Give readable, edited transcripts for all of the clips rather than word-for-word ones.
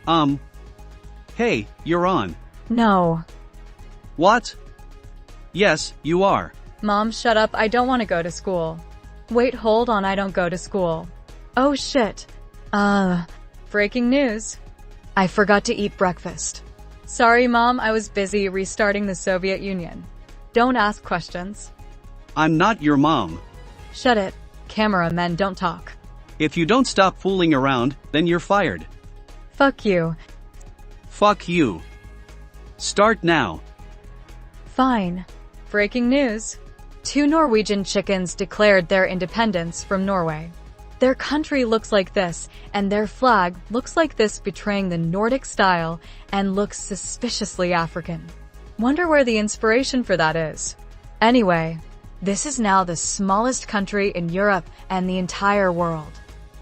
Um. Hey, you're on. No. What? Yes, you are. Mom, shut up. I don't want to go to school. Wait, hold on. I don't go to school. Oh shit. Breaking news. I forgot to eat breakfast. Sorry, Mom. I was busy restarting the Soviet Union. Don't ask questions. I'm not your mom. Shut it. Cameramen don't talk. If you don't stop fooling around, then you're fired. Fuck you. Fuck you. Start now. Fine. Breaking news. 2 Norwegian chickens declared their independence from Norway. Their country looks like this, and their flag looks like this, betraying the Nordic style and looks suspiciously African. Wonder where the inspiration for that is. Anyway, this is now the smallest country in Europe and the entire world.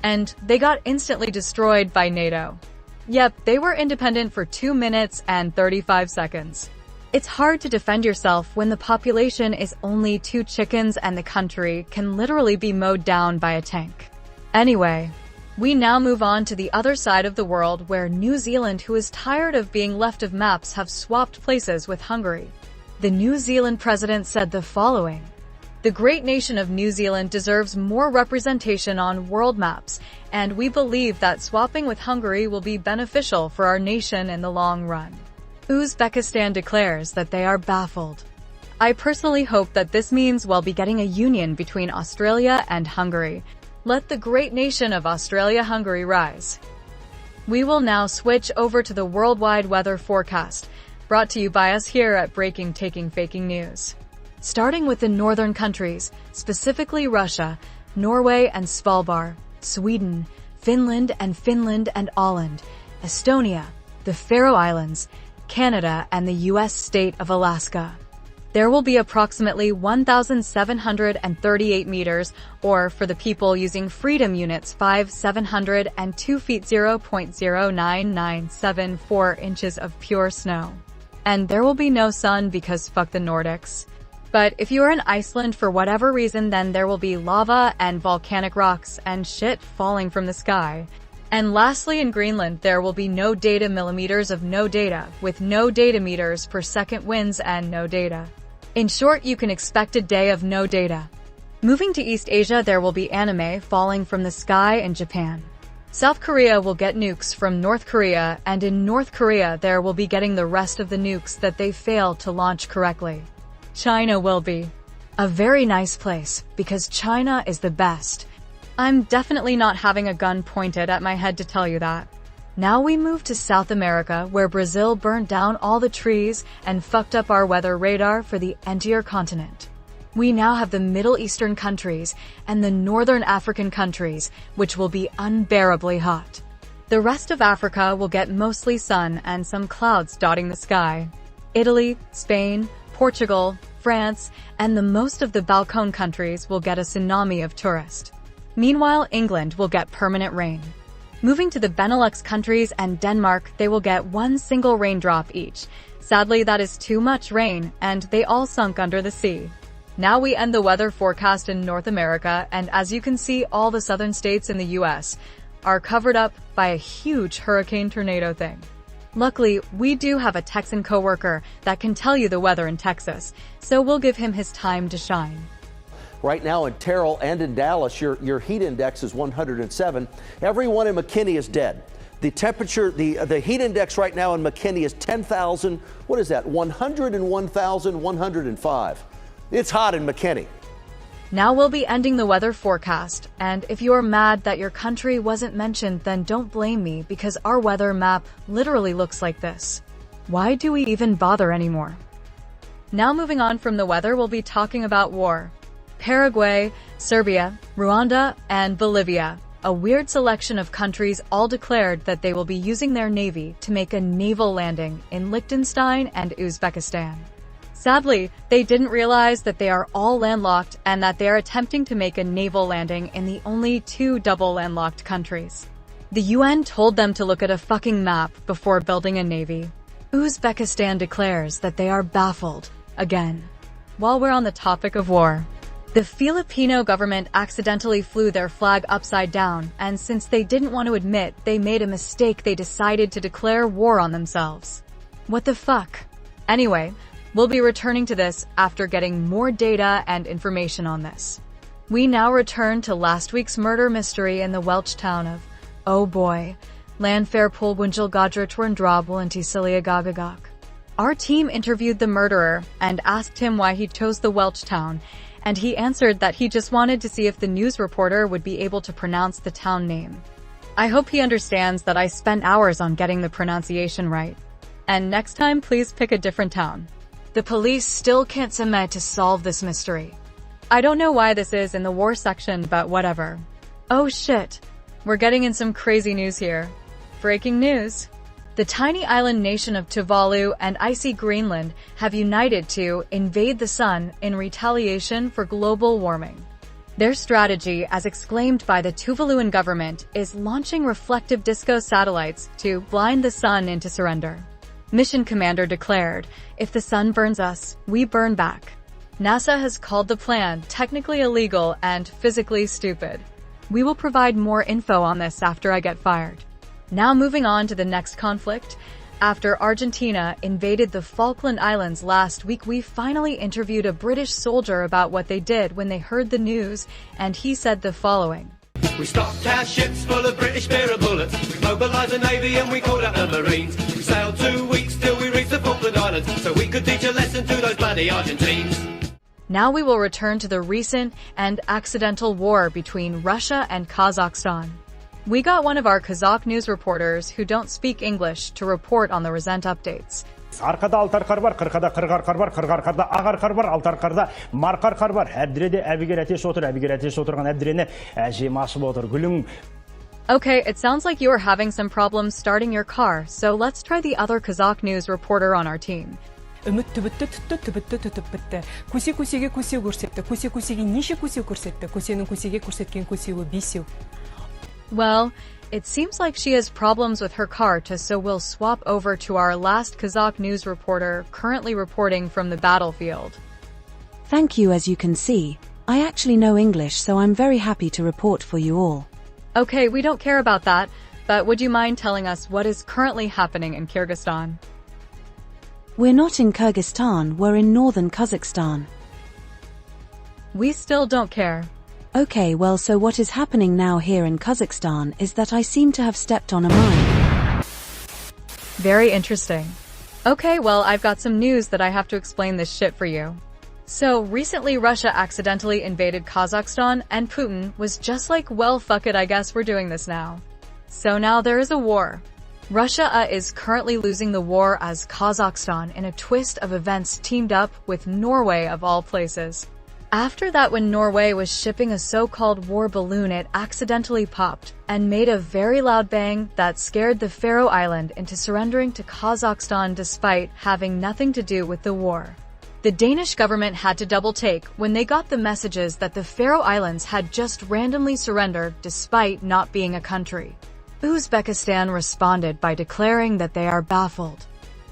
And they got instantly destroyed by NATO. Yep, they were independent for 2 minutes and 35 seconds. It's hard to defend yourself when the population is only 2 chickens and the country can literally be mowed down by a tank. Anyway, we now move on to the other side of the world, where New Zealand, who is tired of being left of maps, have swapped places with Hungary. The New Zealand president said the following: "The great nation of New Zealand deserves more representation on world maps, and we believe that swapping with Hungary will be beneficial for our nation in the long run." Uzbekistan declares that they are baffled. I personally hope that this means we'll be getting a union between Australia and Hungary. Let the great nation of Australia-Hungary rise. We will now switch over to the worldwide weather forecast, brought to you by us here at Breaking Taking Faking News. Starting with the northern countries, specifically Russia, Norway and Svalbard, Sweden, Finland and Åland, Estonia, the Faroe Islands, Canada, and the U.S. state of Alaska. There will be approximately 1,738 meters, or for the people using Freedom Units 5,702 feet 0.09974 inches of pure snow. And there will be no sun because fuck the Nordics. But if you are in Iceland for whatever reason, then there will be lava and volcanic rocks and shit falling from the sky. And lastly, in Greenland, there will be no data millimeters of no data, with no data meters per second winds and no data. In short, you can expect a day of no data. Moving to East Asia, there will be anime falling from the sky in Japan. South Korea will get nukes from North Korea, and in North Korea there will be getting the rest of the nukes that they failed to launch correctly. China will be a very nice place, because China is the best. I'm definitely not having a gun pointed at my head to tell you that. Now we move to South America, where Brazil burned down all the trees and fucked up our weather radar for the entire continent. We now have the Middle Eastern countries and the Northern African countries, which will be unbearably hot. The rest of Africa will get mostly sun and some clouds dotting the sky. Italy, Spain, Portugal, France, and the most of the Balkan countries will get a tsunami of tourists. Meanwhile, England will get permanent rain. Moving to the Benelux countries and Denmark, they will get 1 single raindrop each. Sadly, that is too much rain, and they all sunk under the sea. Now we end the weather forecast in North America, and as you can see, all the southern states in the US are covered up by a huge hurricane tornado thing. Luckily, we do have a Texan coworker that can tell you the weather in Texas, so we'll give him his time to shine. Right now in Terrell and in Dallas, your heat index is 107. Everyone in McKinney is dead. The temperature, the heat index right now in McKinney is 10,000. What is that? 101,105. It's hot in McKinney. Now we'll be ending the weather forecast, and if you're mad that your country wasn't mentioned, then don't blame me, because our weather map literally looks like this. Why do we even bother anymore? Now moving on from the weather, we'll be talking about war. Paraguay, Serbia, Rwanda, and Bolivia, a weird selection of countries, all declared that they will be using their navy to make a naval landing in Liechtenstein and Uzbekistan. Sadly, they didn't realize that they are all landlocked and that they are attempting to make a naval landing in the only 2 double landlocked countries. The UN told them to look at a fucking map before building a navy. Uzbekistan declares that they are baffled, again. While we're on the topic of war, The Filipino government accidentally flew their flag upside down, and since they didn't want to admit they made a mistake, they decided to declare war on themselves. What the fuck? Anyway, we'll be returning to this after getting more data and information on this. We now return to last week's murder mystery in the Welsh town of, oh boy, Llanfair Pulbwynjil Godrich Drabwell and Tisilia Gagagak. Our team interviewed the murderer and asked him why he chose the Welsh town, and he answered that he just wanted to see if the news reporter would be able to pronounce the town name. I hope he understands that I spent hours on getting the pronunciation right. And next time, please pick a different town. The police still can't submit to solve this mystery. I don't know why this is in the war section, but whatever. Oh shit. We're getting in some crazy news here. Breaking news. The tiny island nation of Tuvalu and icy Greenland have united to invade the sun in retaliation for global warming. Their strategy, as exclaimed by the Tuvaluan government, is launching reflective disco satellites to blind the sun into surrender. Mission Commander declared, "If the sun burns us, we burn back." NASA has called the plan technically illegal and physically stupid. We will provide more info on this after I get fired. Now moving on to the next conflict. After Argentina invaded the Falkland Islands last week, we finally interviewed a British soldier about what they did when they heard the news, and he said the following. We stocked our ships full of British beer and bullets. We mobilised the Navy and we called out the Marines. We sailed 2 weeks till we reached the Falkland Islands, so we could teach a lesson to those bloody Argentines. Now we will return to the recent and accidental war between Russia and Kazakhstan. We got one of our Kazakh news reporters who don't speak English to report on the recent updates. Арқада алтар қар бар, қырқада қырғар қар бар, қырғар қарда ағар қар бар, алтар қарда марқар қар бар. Әбдіреде әбігер әтеш отыр, әбігер әтеш отырған әбдірені әжем ашып отыр. Гүлің. Okay, it sounds like you are having some problems starting your car, so let's try the other Kazakh news reporter on our team. Үміт түбітті түтті, түбітті түтіп бітті. Көсе-көсеге көсе көрсетті, көсе-көсеге неше көсе көрсетті, көсенің көсеге көрсеткен көсеуі бесеу. Well, it seems like she has problems with her car, so we'll swap over to our last Kazakh news reporter, currently reporting from the battlefield. Thank you. As you can see, I actually know English, so I'm very happy to report for you all. Okay, we don't care about that, but would you mind telling us what is currently happening in Kyrgyzstan? We're not in Kyrgyzstan, we're in northern Kazakhstan. We still don't care. Okay, well, so what is happening now here in Kazakhstan is that I seem to have stepped on a mine. Very interesting. Okay, well, I've got some news that I have to explain this shit for you. So, recently Russia accidentally invaded Kazakhstan, and Putin was just like, well, fuck it, I guess we're doing this now. So now there is a war. Russia is currently losing the war as Kazakhstan, in a twist of events, teamed up with Norway of all places. After that, when Norway was shipping a so-called war balloon, it accidentally popped and made a very loud bang that scared the Faroe Island into surrendering to Kazakhstan despite having nothing to do with the war. The Danish government had to double take when they got the messages that the Faroe Islands had just randomly surrendered despite not being a country. Uzbekistan responded by declaring that they are baffled.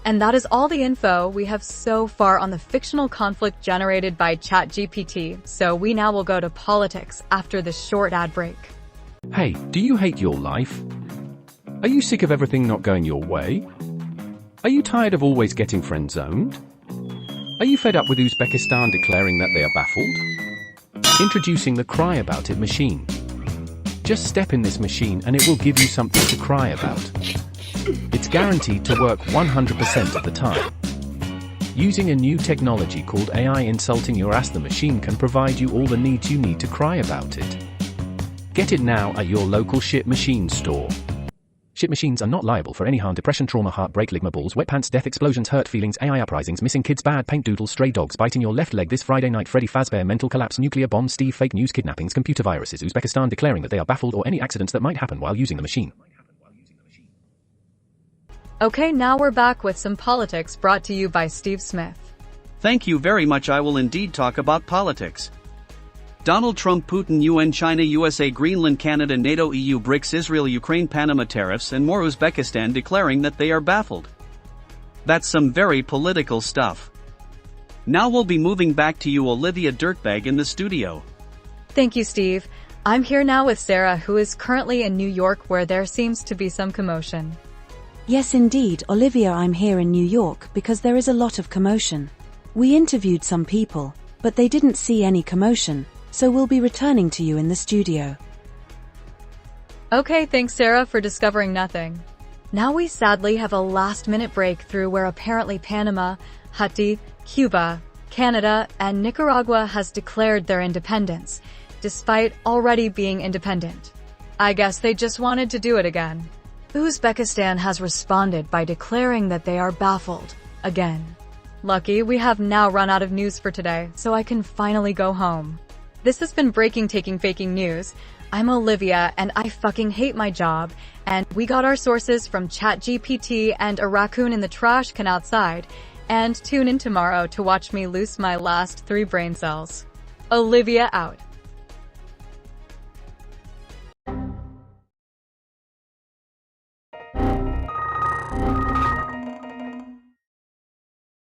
And that is all the info we have so far on the fictional conflict generated by ChatGPT, so we now will go to politics after this short ad break. Hey, do you hate your life? Are you sick of everything not going your way? Are you tired of always getting friend-zoned? Are you fed up with Uzbekistan declaring that they are baffled? Introducing the Cry About It machine. Just step in this machine and it will give you something to cry about. It's guaranteed to work 100% of the time. Using a new technology called AI Insulting Your Ass, the machine can provide you all the needs you need to cry about it. Get it now at your local shit machine store. Shit machines are not liable for any harm, depression, trauma, heartbreak, ligma balls, wet pants, death, explosions, hurt feelings, AI uprisings, missing kids, bad paint doodles, stray dogs biting your left leg this Friday night, Freddy Fazbear, mental collapse, nuclear bomb, Steve, fake news, kidnappings, computer viruses, Uzbekistan declaring that they are baffled, or any accidents that might happen while using the machine. Okay, now we're back with some politics brought to you by Steve Smith. Thank you very much. I will indeed talk about politics. Donald Trump, Putin, UN, China, USA, Greenland, Canada, NATO, EU, BRICS, Israel, Ukraine, Panama tariffs, and more. Uzbekistan declaring that they are baffled. That's some very political stuff. Now we'll be moving back to you, Olivia Dirtbag, in the studio. Thank you, Steve. I'm here now with Sarah, who is currently in New York, where there seems to be some commotion. Yes, indeed, Olivia, I'm here in New York because there is a lot of commotion. We interviewed some people, but they didn't see any commotion, so we'll be returning to you in the studio. Okay, thanks Sarah for discovering nothing. Now we sadly have a last-minute breakthrough where apparently Panama, Haiti, Cuba, Canada, and Nicaragua has declared their independence, despite already being independent. I guess they just wanted to do it again. Uzbekistan has responded by declaring that they are baffled, again. Lucky we have now run out of news for today, so I can finally go home. This has been Breaking Taking Faking News. I'm Olivia, and I fucking hate my job, and we got our sources from ChatGPT and a raccoon in the trash can outside, and tune in tomorrow to watch me lose my last 3 brain cells. Olivia out.